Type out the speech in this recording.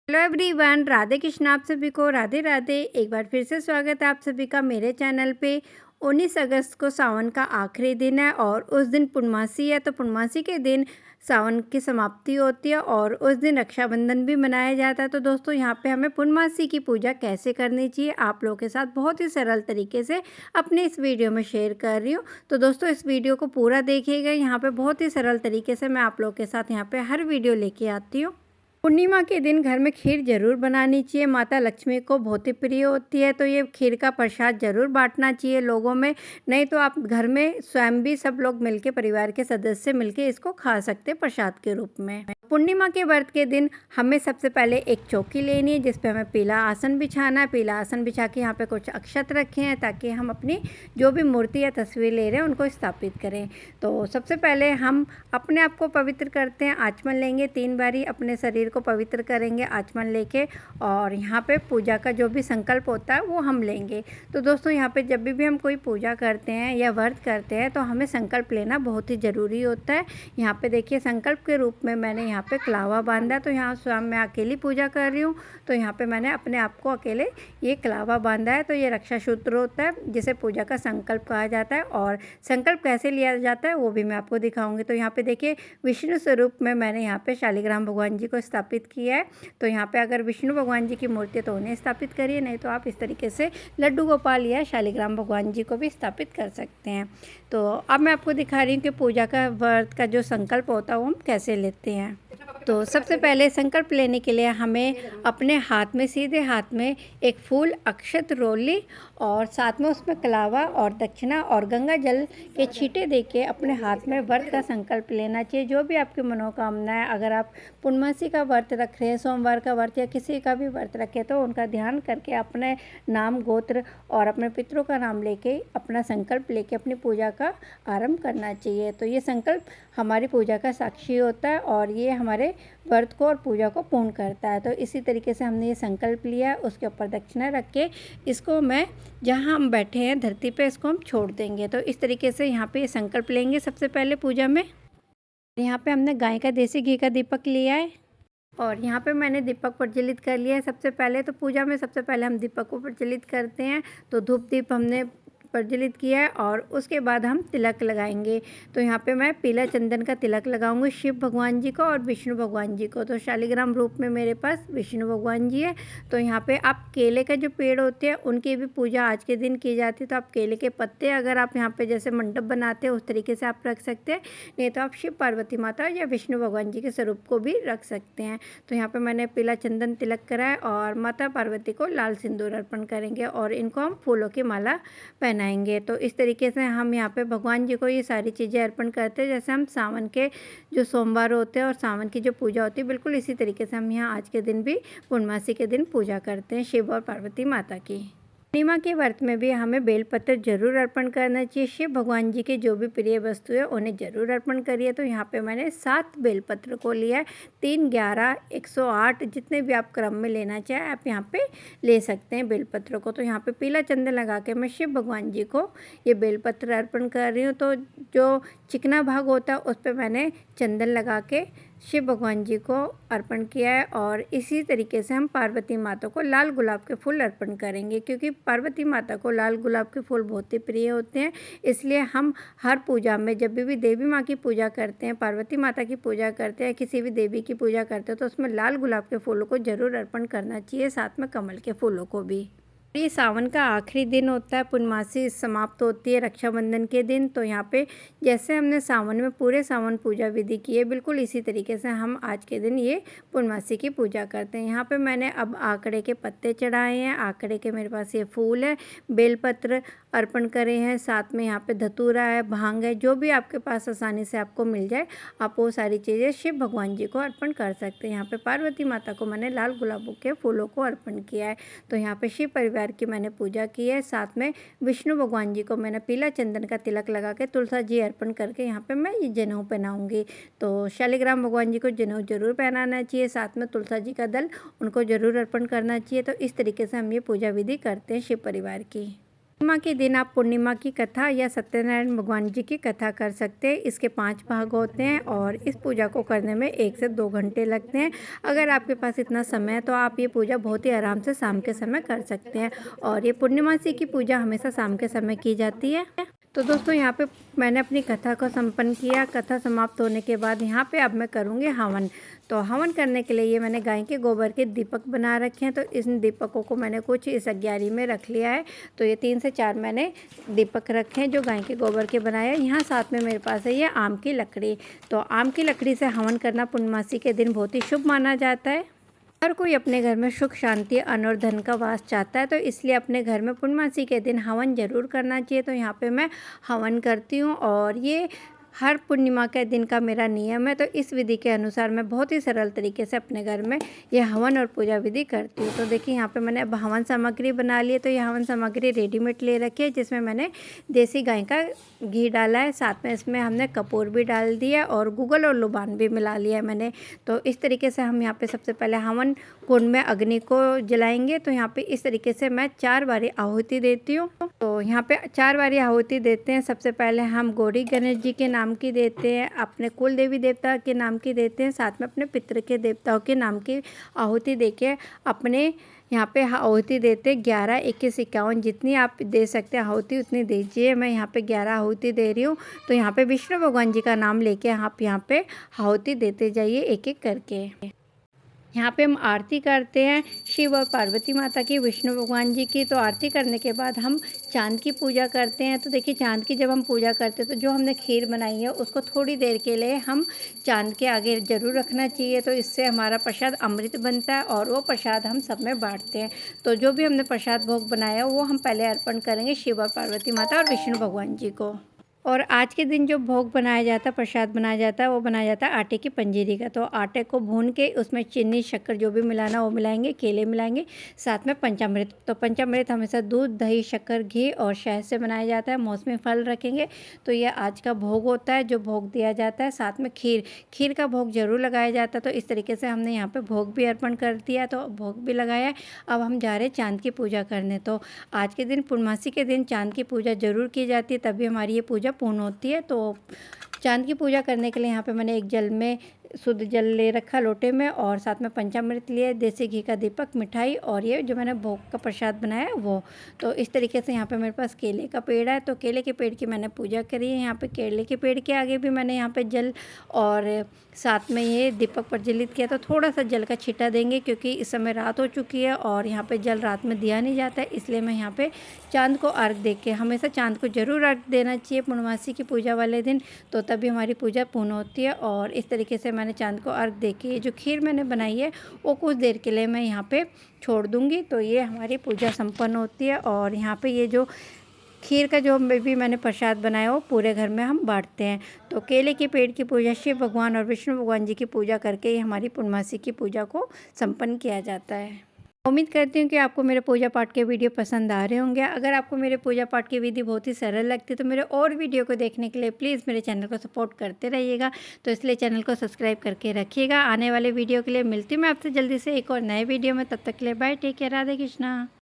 Hello everyone, Radhe Krishna. आप सभी को राधे राधे। एक बार फिर से स्वागत है आप सभी का मेरे चैनल पे। 19 अगस्त को सावन का आखिरी दिन है और उस दिन पूर्णमासी है। तो पूर्णमासी के दिन सावन की समाप्ति होती है और उस दिन रक्षाबंधन भी मनाया जाता है। तो दोस्तों, यहाँ पे हमें पूर्णमासी की पूजा कैसे करनी चाहिए आप लोगों के साथ बहुत ही सरल तरीके से अपने इस वीडियो में शेयर कर रही हूँ। तो दोस्तों, इस वीडियो को पूरा देखिएगा। यहाँ पे बहुत ही सरल तरीके से मैं आप लोगों के साथ यहाँ पे हर वीडियो लेके आती हूँ। पूर्णिमा के दिन घर में खीर जरूर बनानी चाहिए। माता लक्ष्मी को बहुत ही प्रिय होती है, तो ये खीर का प्रसाद जरूर बांटना चाहिए लोगों में। नहीं तो आप घर में स्वयं भी सब लोग मिलके, परिवार के सदस्य मिलके इसको खा सकते हैं प्रसाद के रूप में। पूर्णिमा के व्रत के दिन हमें सबसे पहले एक चौकी लेनी है जिस पे हमें पीला आसन बिछाना है। पीला आसन बिछा के यहाँ पे कुछ अक्षत रखे हैं ताकि हम अपनी जो भी मूर्ति या तस्वीर ले रहे हैं उनको स्थापित करें। तो सबसे पहले हम अपने आप को पवित्र करते हैं। आचमन लेंगे 3 बारी, अपने शरीर को पवित्र करेंगे आचमन लेके। और यहाँ पे पूजा का जो भी संकल्प होता है वो हम लेंगे। तो दोस्तों, यहाँ पे जब भी हम कोई पूजा करते हैं या व्रत करते हैं तो हमें संकल्प लेना बहुत ही ज़रूरी होता है। यहाँ पे देखिए, संकल्प के रूप में मैंने यहाँ पे कलावा बांधा। तो यहाँ स्वयं मैं अकेली पूजा कर रही हूँ, तो यहाँ पे मैंने अपने आप को अकेले ये कलावा बांधा है। तो ये रक्षा सूत्र होता है जिसे पूजा का संकल्प कहा जाता है। और संकल्प कैसे लिया जाता है वो भी मैं आपको दिखाऊंगी। तो यहाँ पे देखिए, विष्णु स्वरूप में मैंने यहाँ पे शालिग्राम भगवान जी को स्थापित किया है। तो यहाँ पे अगर विष्णु भगवान जी की मूर्ति तो उन्हें स्थापित करिए, नहीं तो आप इस तरीके से लड्डू गोपाल या शालिग्राम भगवान जी को भी स्थापित कर सकते हैं। तो अब मैं आपको दिखा रही हूँ कि पूजा का व्रत का जो संकल्प होता है वो हम कैसे लेते हैं। तो सबसे पहले संकल्प लेने के लिए हमें अपने हाथ में, सीधे हाथ में एक फूल, अक्षत, रोली और साथ में उसमें कलावा और दक्षिणा और गंगा जल के छींटे देके अपने हाथ में व्रत का संकल्प लेना चाहिए। जो भी आपकी मनोकामना है, अगर आप पूर्णमासी का व्रत रख रहे हैं, सोमवार का व्रत या किसी का भी व्रत रखे, तो उनका ध्यान करके अपने नाम, गोत्र और अपने पितरों का नाम लेके अपना संकल्प लेके अपनी पूजा का आरंभ करना चाहिए। तो ये संकल्प हमारी पूजा का साक्षी होता है और ये हमारे व्रत को और पूजा को पूर्ण करता है। तो इसी तरीके से हमने ये संकल्प लिया, उसके ऊपर दक्षिणा रख के इसको मैं जहाँ हम बैठे हैं धरती पे इसको हम छोड़ देंगे। तो इस तरीके से यहाँ पे ये संकल्प लेंगे सबसे पहले पूजा में। यहाँ पे हमने गाय का देसी घी का दीपक लिया है और यहाँ पे मैंने दीपक प्रज्वलित कर लिया है। सबसे पहले तो पूजा में सबसे पहले हम दीपक को प्रज्वलित करते हैं। तो धूप दीप हमने प्रज्वलित किया है और उसके बाद हम तिलक लगाएंगे। तो यहाँ पे मैं पीला चंदन का तिलक लगाऊंगी शिव भगवान जी को और विष्णु भगवान जी को। तो शालिग्राम रूप में मेरे पास विष्णु भगवान जी है। तो यहाँ पे आप केले के जो पेड़ होते हैं उनकी भी पूजा आज के दिन की जाती है। तो आप केले के पत्ते, अगर आप यहाँ पे जैसे मंडप बनाते हैं उस तरीके से आप रख सकते हैं, नहीं तो आप शिव पार्वती माता या विष्णु भगवान जी के स्वरूप को भी रख सकते हैं। तो यहाँ पे मैंने पीला चंदन तिलक करा है और माता पार्वती को लाल सिंदूर अर्पण करेंगे और इनको हम फूलों की माला पहनाएंगे। तो इस तरीके से हम यहाँ पे भगवान जी को ये सारी चीज़ें अर्पण करते हैं। जैसे हम सावन के जो सोमवार होते हैं और सावन की जो पूजा होती है, बिल्कुल इसी तरीके से हम यहाँ आज के दिन भी पूर्णमासी के दिन पूजा करते हैं शिव और पार्वती माता की। पूर्णिमा के व्रत में भी हमें बेलपत्र जरूर अर्पण करना चाहिए। शिव भगवान जी की जो भी प्रिय वस्तु है उन्हें जरूर अर्पण करिए। तो यहाँ पे मैंने 7 बेलपत्र को लिया है। 3, 11, 108 जितने भी आप क्रम में लेना चाहें आप यहाँ पे ले सकते हैं बेलपत्र को। तो यहाँ पे पीला चंदन लगा के मैं शिव भगवान जी को ये बेलपत्र अर्पण कर रही हूँ। तो जो चिकना भाग होता है उस पर मैंने चंदन लगा के शिव भगवान जी को अर्पण किया है। और इसी तरीके से हम पार्वती माता को लाल गुलाब के फूल अर्पण करेंगे, क्योंकि पार्वती माता को लाल गुलाब के फूल बहुत ही प्रिय होते हैं। इसलिए हम हर पूजा में जब भी देवी माँ की पूजा करते हैं, पार्वती माता की पूजा करते हैं, किसी भी देवी की पूजा करते हैं, तो उसमें लाल गुलाब के फूलों को जरूर अर्पण करना चाहिए, साथ में कमल के फूलों को भी। ये सावन का आखिरी दिन होता है, पूर्णमासी समाप्त होती है रक्षाबंधन के दिन। तो यहाँ पे जैसे हमने सावन में पूरे सावन पूजा विधि की है, बिल्कुल इसी तरीके से हम आज के दिन ये पूर्णमासी की पूजा करते हैं। यहाँ पे मैंने अब आकड़े के पत्ते चढ़ाए हैं, आकड़े के मेरे पास ये फूल है, बेलपत्र अर्पण करे हैं, साथ में यहाँ पे धतूरा है, भांग है, जो भी आपके पास आसानी से आपको मिल जाए आप वो सारी चीज़ें शिव भगवान जी को अर्पण कर सकते हैं। यहाँ पे पार्वती माता को मैंने लाल गुलाबों के फूलों को अर्पण किया है। तो यहाँ पे शिव परिवार की मैंने पूजा की है। साथ में विष्णु भगवान जी को मैंने पीला चंदन का तिलक लगा के तुलसा जी अर्पण करके यहाँ पे मैं ये जनेऊ पहनाऊंगी। तो शालिग्राम भगवान जी को जनेऊ जरूर पहनाना चाहिए, साथ में तुलसा जी का दल उनको जरूर अर्पण करना चाहिए। तो इस तरीके से हम ये पूजा विधि करते हैं शिव परिवार की। पूर्णिमा के दिन आप पूर्णिमा की कथा या सत्यनारायण भगवान जी की कथा कर सकते हैं। इसके 5 भाग होते हैं और इस पूजा को करने में 1 से 2 घंटे लगते हैं। अगर आपके पास इतना समय है तो आप ये पूजा बहुत ही आराम से शाम के समय कर सकते हैं और ये पूर्णिमासी की पूजा हमेशा शाम के समय की जाती है। तो दोस्तों यहाँ पे मैंने अपनी कथा को संपन्न किया। कथा समाप्त होने के बाद यहाँ पे अब मैं करूँगी हवन। तो हवन करने के लिए ये मैंने गाय के गोबर के दीपक बना रखे हैं। तो इन दीपकों को मैंने कुछ इस अग्यारी में रख लिया है। तो ये 3 से 4 मैंने दीपक रखे हैं जो गाय के गोबर के बनाए हैं। यहाँ साथ में मेरे पास है ये आम की लकड़ी। तो आम की लकड़ी से हवन करना पूर्णमासी के दिन बहुत ही शुभ माना जाता है। हर कोई अपने घर में सुख शांति अन्न और धन का वास चाहता है, तो इसलिए अपने घर में पूर्णमासी के दिन हवन ज़रूर करना चाहिए। तो यहाँ पे मैं हवन करती हूँ और ये हर पूर्णिमा के दिन का मेरा नियम है। तो इस विधि के अनुसार मैं बहुत ही सरल तरीके से अपने घर में ये हवन और पूजा विधि करती हूँ। तो देखिए यहाँ पे मैंने अब हवन सामग्री बना ली है। तो ये हवन सामग्री रेडीमेड ले रखी है जिसमें मैंने देसी गाय का घी डाला है। साथ में इसमें हमने कपूर भी डाल दिया और गूगल और लुबान भी मिला लिया है मैंने। तो इस तरीके से हम यहाँ पे सबसे पहले हवन कुंड में अग्नि को जलाएंगे। तो यहाँ पे इस तरीके से मैं 4 बारी आहुति देती हूँ। तो यहाँ पे 4 बारी आहुति देते हैं। सबसे पहले हम गौरी गणेश जी के नाम की देते हैं, अपने कुल देवी देवता के नाम की देते हैं, साथ में अपने पितृ के देवताओं के नाम की आहुति देके अपने यहाँ पे आहुति देते 11, 21, 51 जितनी आप दे सकते हैं आहुति उतनी दीजिए। मैं यहाँ पे 11 आहुति दे रही हूँ। तो यहाँ पे विष्णु भगवान जी का नाम लेके आप यहाँ पे आहुति देते जाइए एक एक करके। यहाँ पे हम आरती करते हैं शिव और पार्वती माता की, विष्णु भगवान जी की। तो आरती करने के बाद हम चांद की पूजा करते हैं। तो देखिए चांद की जब हम पूजा करते हैं तो जो हमने खीर बनाई है उसको थोड़ी देर के लिए हम चांद के आगे ज़रूर रखना चाहिए। तो इससे हमारा प्रसाद अमृत बनता है और वो प्रसाद हम सब में बांटते हैं। तो जो भी हमने प्रसाद भोग बनाया वो हम पहले अर्पण करेंगे शिव और पार्वती माता और विष्णु भगवान जी को। और आज के दिन जो भोग बनाया जाता है, प्रसाद बनाया जाता है, वो बनाया जाता है आटे की पंजीरी का। तो आटे को भून के उसमें चीनी शक्कर जो भी मिलाना वो मिलाएंगे, केले मिलाएंगे, साथ में पंचामृत। तो पंचामृत हमेशा दूध, दही, शक्कर, घी और शहद से बनाया जाता है। मौसमी फल रखेंगे। तो ये आज का भोग होता है जो भोग दिया जाता है। साथ में खीर का भोग जरूर लगाया जाता है। तो इस तरीके से हमने यहाँ पर भोग भी अर्पण कर दिया, तो भोग भी लगाया। अब हम जा रहे हैं चाँद की पूजा करने। तो आज के दिन पूर्णमासी के दिन चाँद की पूजा ज़रूर की जाती है, तभी हमारी ये पूजा पूर्ण होती है। तो चांद की पूजा करने के लिए यहाँ पे मैंने एक जल में शुद्ध जल ले रखा लोटे में और साथ में पंचामृत लिए, देसी घी का दीपक, मिठाई और ये जो मैंने भोग का प्रसाद बनाया है वो। तो इस तरीके से यहाँ पे मेरे पास केले का पेड़ है। तो केले के पेड़ की मैंने पूजा करी है। यहाँ पे केले के पेड़ के आगे भी मैंने यहाँ पे जल और साथ में ये दीपक प्रज्वलित किया। तो थोड़ा सा जल का छींटा देंगे क्योंकि इस समय रात हो चुकी है और यहाँ पे जल रात में दिया नहीं जाता है, इसलिए मैं यहाँ पे चांद को अर्घ दे के, हमेशा चांद को जरूर अर्घ देना चाहिए पूर्णमासी की पूजा वाले दिन, तो तभी हमारी पूजा पूर्ण होती है। और इस तरीके से मैंने चांद को अर्घ दे के जो खीर मैंने बनाई है वो कुछ देर के लिए मैं यहाँ पे छोड़ दूँगी। तो ये हमारी पूजा संपन्न होती है। और यहाँ पे ये जो खीर का जो भी मैंने प्रसाद बनाया वो पूरे घर में हम बांटते हैं। तो केले के पेड़ की पूजा शिव भगवान और विष्णु भगवान जी की पूजा करके ही हमारी पूर्णमासी की पूजा को संपन्न किया जाता है। उम्मीद करती हूँ कि आपको मेरे पूजा पाठ के वीडियो पसंद आ रहे होंगे। अगर आपको मेरे पूजा पाठ की विधि बहुत ही सरल लगती है तो मेरे और वीडियो को देखने के लिए प्लीज़ मेरे चैनल को सपोर्ट करते रहिएगा। तो इसलिए चैनल को सब्सक्राइब करके रखिएगा। आने वाले वीडियो के लिए मिलती हूँ मैं आपसे जल्दी से एक और नए वीडियो में। तब तक के लिए bye, take care, Radhe Krishna.